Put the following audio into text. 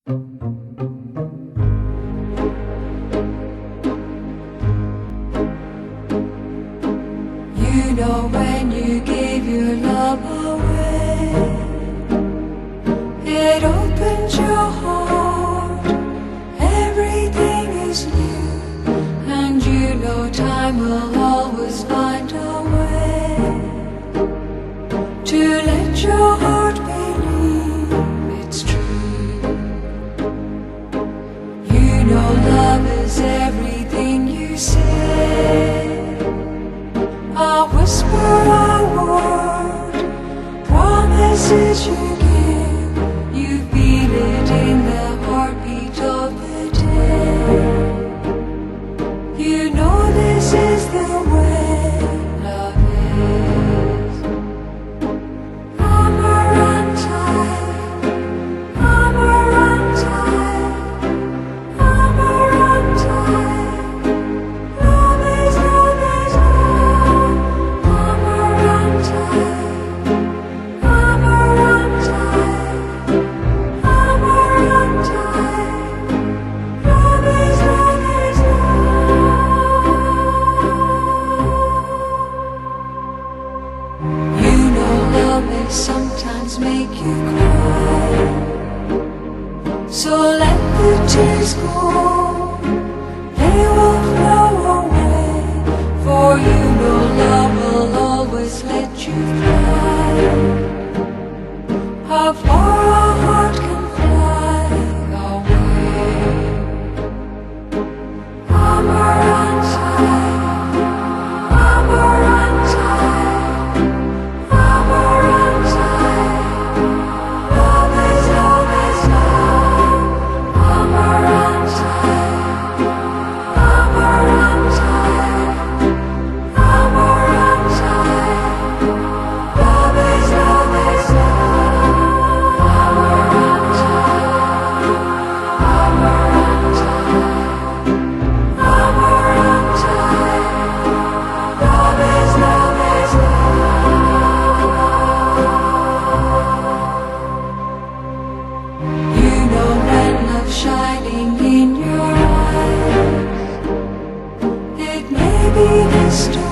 You know when you gave your love away, it opened your heart, everything is new, and you know time will always find a way to let your heart believe it's true. You know love is everything you say, a whisper, a word, promises you give. You feel it in the heartbeat of the day. You know this is the way love is. Amarante, Amarante, Amarante. Love is love. Amarante, Amarante, Amarante. Love is love. You know love may sometimes make you cry, so let the tears go, they will flow away, for you know love will always let you fly. How far a heart can fly away. Amarante, Amarante, Amarante. Love is love. Amarante, Amarante, Amarante. Love is love. Amarante, Amarante, Amarante. Love is love. You know when love's shining in your eyes, it may be the storm.